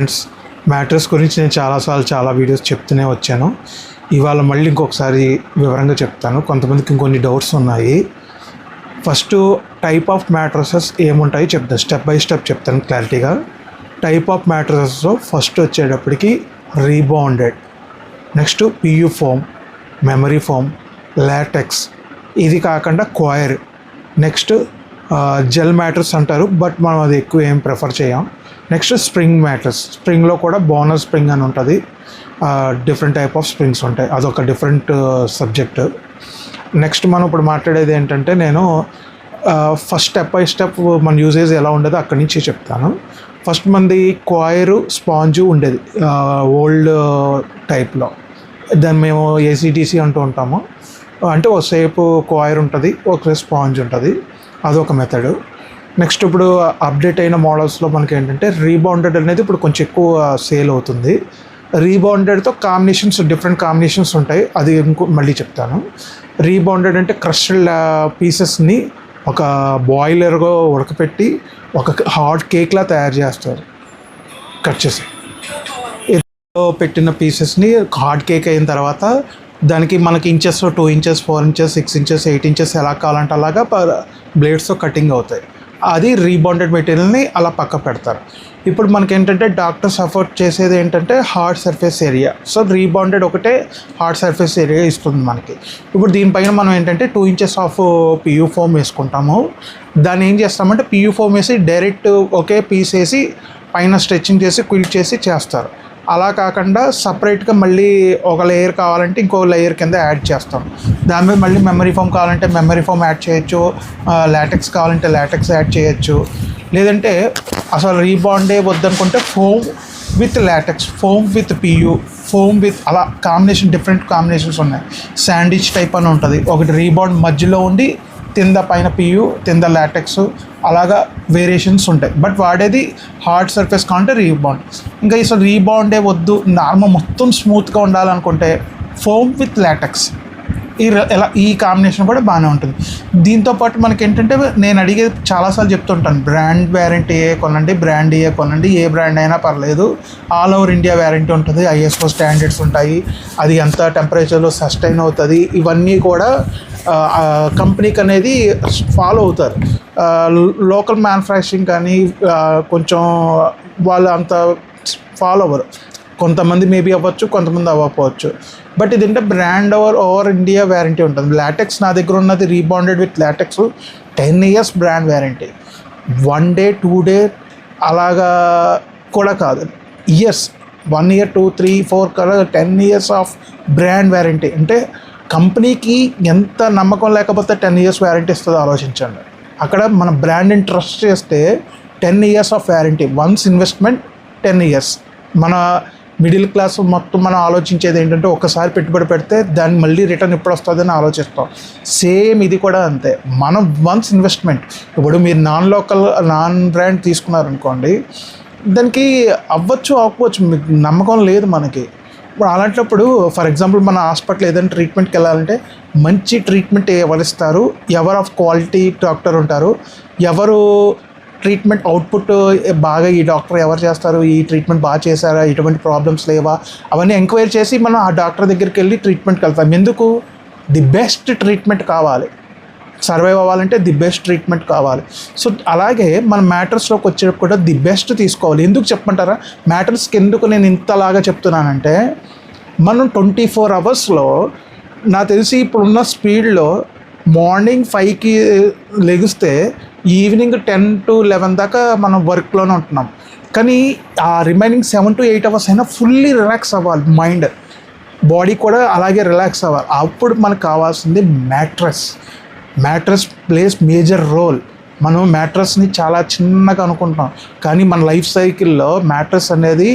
Friends, mattress గురించి నేను చాలా వీడియోస్ చెప్తూనే వచ్చాను. ఇవాళ మళ్ళీ ఇంకొకసారి వివరంగా చెప్తాను. కొంతమందికి ఇంకొన్ని డౌట్స్ ఉన్నాయి. ఫస్ట్ టైప్ ఆఫ్ మ్యాట్రసెస్ ఏముంటాయో చెప్తాను, స్టెప్ బై స్టెప్ చెప్తాను క్లారిటీగా. టైప్ ఆఫ్ మ్యాట్రసెస్లో ఫస్ట్ వచ్చేటప్పటికి rebounded, next PU foam, memory foam, LaTeX, ఇది కాకుండా క్వైర్, నెక్స్ట్ జెల్ మ్యాట్రస్ అంటారు, బట్ మనం అది ఎక్కువ ఏం ప్రిఫర్ చేయం. నెక్స్ట్ స్ప్రింగ్ మ్యాట్రస్, స్ప్రింగ్లో కూడా బోనస్ స్ప్రింగ్ అని ఉంటుంది. డిఫరెంట్ టైప్ ఆఫ్ స్ప్రింగ్స్ ఉంటాయి, అదొక డిఫరెంట్ సబ్జెక్ట్. నెక్స్ట్ మనం ఇప్పుడు మాట్లాడేది ఏంటంటే, నేను ఫస్ట్ స్టెప్ బై స్టెప్ మన యూజేజ్ ఎలా ఉండేదో అక్కడి నుంచి చెప్తాను. ఫస్ట్ మంది క్వైరు స్పాంజు ఉండేది ఓల్డ్ టైప్లో, దాన్ని మేము ఏసీటీసీ అంటూ ఉంటాము. అంటే ఒకసేపు క్వైర్ ఉంటుంది, ఒకసేపు స్పాంజ్ ఉంటుంది, అదొక మెథడు. నెక్స్ట్ ఇప్పుడు అప్డేట్ అయిన మోడల్స్లో మనకి ఏంటంటే రీబౌండెడ్ అనేది ఇప్పుడు కొంచెం ఎక్కువ సేల్ అవుతుంది. రీబౌండెడ్తో కాంబినేషన్స్, డిఫరెంట్ కాంబినేషన్స్ ఉంటాయి, అది మళ్ళీ చెప్తాను. రీబౌండెడ్ అంటే క్రష్డ్ పీసెస్ని ఒక బాయిలర్గా ఉడకపెట్టి ఒక హాట్ కేక్లా తయారు చేస్తారు. కట్ చేసి పెట్టిన పీసెస్ని హాట్ కేక్ అయిన తర్వాత దానికి మనకి inches 2 inches 4 inches 6 inches 8 inches ఎలా కావాలంటే అలాగా బ్లేడ్స్తో కటింగ్ అవుతాయి. అది రీబౌండెడ్ మెటీరియల్ని అలా పక్క పెడతారు. ఇప్పుడు మనకి ఏంటంటే డాక్టర్స్ అఫోర్డ్ చేసేది ఏంటంటే hard surface area. So rebounded ఒకటే హార్డ్ సర్ఫేస్ ఏరియా ఇస్తుంది మనకి. ఇప్పుడు దీనిపైన మనం ఏంటంటే 2 ఇంచెస్ ఆఫ్ పియూ ఫోమ్ వేసుకుంటాము. దాన్ని ఏం చేస్తామంటే పియూ ఫోమ్ వేసి డైరెక్ట్ ఒకే పీస్ వేసి పైన స్ట్రెచ్చింగ్ చేసి క్విల్ట్ చేసి చేస్తారు. అలా కాకుండా సపరేట్గా మళ్ళీ ఒక లేయర్ కావాలంటే ఇంకో లేయర్ కింద యాడ్ చేస్తాం. దాని మీద మళ్ళీ మెమరీ ఫోమ్ కావాలంటే మెమరీ ఫోమ్ యాడ్ చేయొచ్చు, లాటెక్స్ కావాలంటే లాటెక్స్ యాడ్ చేయొచ్చు. లేదంటే అసలు రీబాండే వద్దనుకుంటే foam with LaTeX, foam with PU, foam with అలా కాంబినేషన్, డిఫరెంట్ కాంబినేషన్స్ ఉన్నాయి. శాండ్విచ్ టైప్ అని ఉంటుంది, ఒకటి రీబాండ్ మధ్యలో ఉండి కింద పైన పియూ, కింద లాటెక్స్, అలాగా వేరియేషన్స్ ఉంటాయి. బట్ వాడేది హార్డ్ సర్ఫేస్ కావాలంటే రీబౌండ్. ఇంకా అసలు రీబౌండే వద్దు, నార్మల్ మొత్తం స్మూత్గా ఉండాలనుకుంటే ఫోమ్ విత్ లాటెక్స్, ఈ కాంబినేషన్ కూడా బాగానే ఉంటుంది. దీంతోపాటు మనకి ఏంటంటే నేను అడిగేది చాలాసార్లు చెప్తుంటాను, బ్రాండ్ వ్యారంటీ ఏ కొనండి, బ్రాండ్ ఏ కొనండి, ఏ బ్రాండ్ అయినా పర్లేదు, ఆల్ ఓవర్ ఇండియా వ్యారంటీ ఉంటుంది, ఐఎస్ఓ స్టాండర్డ్స్ ఉంటాయి, అది ఎంత టెంపరేచర్లో సస్టైన్ అవుతుంది, ఇవన్నీ కూడా కంపెనీకి అనేది ఫాలో అవుతారు. లోకల్ మ్యానుఫ్యాక్చరింగ్ కానీ కొంచెం వాళ్ళు అంత ఫాలో అవ్వరు. కొంతమంది మేబీ అవ్వచ్చు, కొంతమంది అవ్వకపోవచ్చు. బట్ ఇదంటే బ్రాండ్ ఓవర్ ఇండియా వ్యారంటీ ఉంటుంది. లాటెక్స్ నా దగ్గర ఉన్నది rebounded with LaTeX 10 years brand warranty. 1 day 2 day అలాగా కూడా కాదు, ఇయర్స్, 1 year 2 3 4 కదా, 10 years ఆఫ్ బ్రాండ్ వ్యారంటీ. అంటే కంపెనీకి ఎంత నమ్మకం లేకపోతే 10 years వ్యారంటీ ఇస్తుందో ఆలోచించండి. అక్కడ మన బ్రాండ్ని ట్రస్ట్ చేస్తే 10 years of warranty, once investment 10 years. మన మిడిల్ క్లాస్ మొత్తం మనం ఆలోచించేది ఏంటంటే ఒక్కసారి పెట్టుబడి పెడితే దాన్ని మళ్ళీ రిటర్న్ ఎప్పుడు వస్తుందని ఆలోచిస్తాం. సేమ్ ఇది కూడా అంతే, మనం వన్స్ ఇన్వెస్ట్మెంట్. ఇప్పుడు మీరు నాన్ బ్రాండ్ తీసుకున్నారనుకోండి, దానికి అవ్వచ్చు అవ్వకపోవచ్చు, మీకు నమ్మకం లేదు మనకి. ఇప్పుడు అలాంటప్పుడు ఫర్ ఎగ్జాంపుల్ మన హాస్పిటల్ ఏదైనా ట్రీట్మెంట్కి వెళ్ళాలంటే మంచి ట్రీట్మెంట్ ఎవరు ఇస్తారు, ఎవరు ఆఫ్ క్వాలిటీ డాక్టర్ ఉంటారు, ఎవరు ట్రీట్మెంట్ అవుట్పుట్ బాగా, ఈ డాక్టర్ ఎవరు చేస్తారు, ఈ ట్రీట్మెంట్ బాగా చేశారా, ఎటువంటి ప్రాబ్లమ్స్ లేవా, అవన్నీ ఎంక్వైరీ చేసి మనం ఆ డాక్టర్ దగ్గరికి వెళ్ళి ట్రీట్మెంట్కి వెళ్తాం. ఎందుకు? ది బెస్ట్ ట్రీట్మెంట్ కావాలి, సర్వైవ్ అవ్వాలంటే ది బెస్ట్ ట్రీట్మెంట్ కావాలి. సో అలాగే మన మ్యాటర్స్లోకి వచ్చేటప్పుడు కూడా ది బెస్ట్ తీసుకోవాలి. ఎందుకు చెప్పమంటారా? మ్యాటర్స్కి ఎందుకు నేను ఇంతలాగా చెప్తున్నానంటే, మనం 24 hours నాకు తెలిసి ఇప్పుడున్న స్పీడ్లో మార్నింగ్ 5కి లెగిస్తే ఈవినింగ్ 10 to 11 దాకా మనం వర్క్లోనే ఉంటున్నాం. కానీ ఆ రిమైనింగ్ 7 to 8 hours అయినా ఫుల్లీ రిలాక్స్ అవ్వాలి, మైండ్ బాడీ కూడా అలాగే రిలాక్స్ అవ్వాలి. అప్పుడు మనకు కావాల్సింది mattress. Mattress plays major role. మనం మ్యాట్రెస్ని చాలా చిన్నగా అనుకుంటాం, కానీ మన లైఫ్ సైకిల్లో మ్యాట్రెస్ అనేది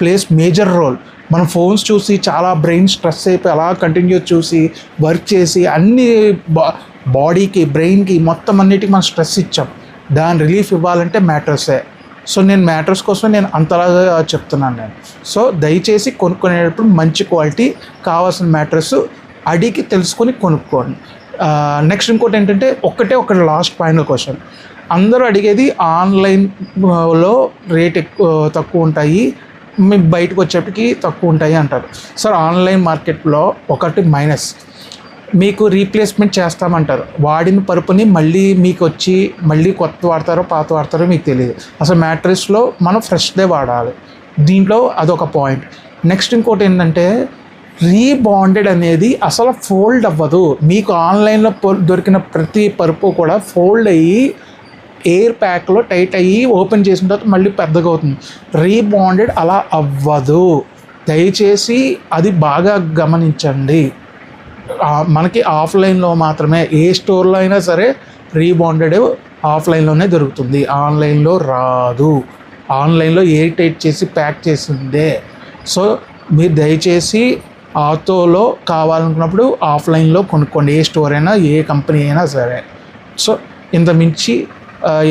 ప్లేస్ మేజర్ రోల్. మనం ఫోన్స్ చూసి చాలా బ్రెయిన్ స్ట్రెస్ అయిపోయి అలా కంటిన్యూ చూసి వర్క్ చేసి అన్ని బాడీకి, బ్రెయిన్కి, మొత్తం అన్నిటికీ మనం స్ట్రెస్ ఇచ్చాం. దాని రిలీఫ్ ఇవ్వాలంటే మ్యాట్రెస్సే. సో నేను మ్యాట్రెస్ కోసం నేను అంతలాగా చెప్తున్నాను నేను. సో దయచేసి కొనుక్కునేటప్పుడు మంచి క్వాలిటీ కావాల్సిన మ్యాట్రెస్ అడిగి తెలుసుకొని కొనుక్కోండి. నెక్స్ట్ ఇంకోటి ఏంటంటే ఒక లాస్ట్ ఫైనల్ క్వశ్చన్, అందరూ అడిగేది ఆన్లైన్లో రేట్ తక్కువ ఉంటాయి, మీకు బయటకు వచ్చేప్పటికి తక్కువ ఉంటాయి అంటారు. సార్ ఆన్లైన్ మార్కెట్లో ఒకటి మైనస్, మీకు రీప్లేస్మెంట్ చేస్తామంటారు. వాడిన పరుపుని మళ్ళీ మీకు వచ్చి మళ్ళీ కొత్త వాడతారో పాత వాడతారో మీకు తెలియదు. అసలు మ్యాట్రెస్లో మనం ఫ్రెష్దే వాడాలి. దీంట్లో అదొక పాయింట్. నెక్స్ట్ ఇంకోటి ఏంటంటే రీబాండెడ్ అనేది అసలు ఫోల్డ్ అవ్వదు. మీకు ఆన్లైన్లో దొరికిన ప్రతి పరుపు కూడా ఫోల్డ్ అయ్యి ఎయిర్ ప్యాక్లో టైట్ అయ్యి ఓపెన్ చేసిన తర్వాత మళ్ళీ పెద్దగా అవుతుంది. రీబాండెడ్ అలా అవ్వదు. దయచేసి అది బాగా గమనించండి. మనకి ఆఫ్లైన్లో మాత్రమే, ఏ స్టోర్లో అయినా సరే రీబాండెడ్ ఆఫ్లైన్లోనే దొరుకుతుంది, ఆన్లైన్లో రాదు. ఆన్లైన్లో ఎయిర్ టైట్ చేసి ప్యాక్ చేసిందే. సో మీరు దయచేసి ఆటోలో కావాలనుకున్నప్పుడు ఆఫ్లైన్లో కొనుక్కోండి, ఏ స్టోర్ అయినా ఏ కంపెనీ అయినా సరే. సో ఇంత మించి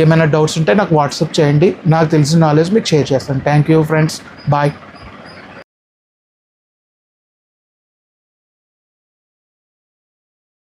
ఏమైనా డౌట్స్ ఉంటే నాకు వాట్సాప్ చేయండి, నాకు తెలిసిన నాలెడ్జ్ మీకు షేర్ చేస్తాను. Thank you friends, bye.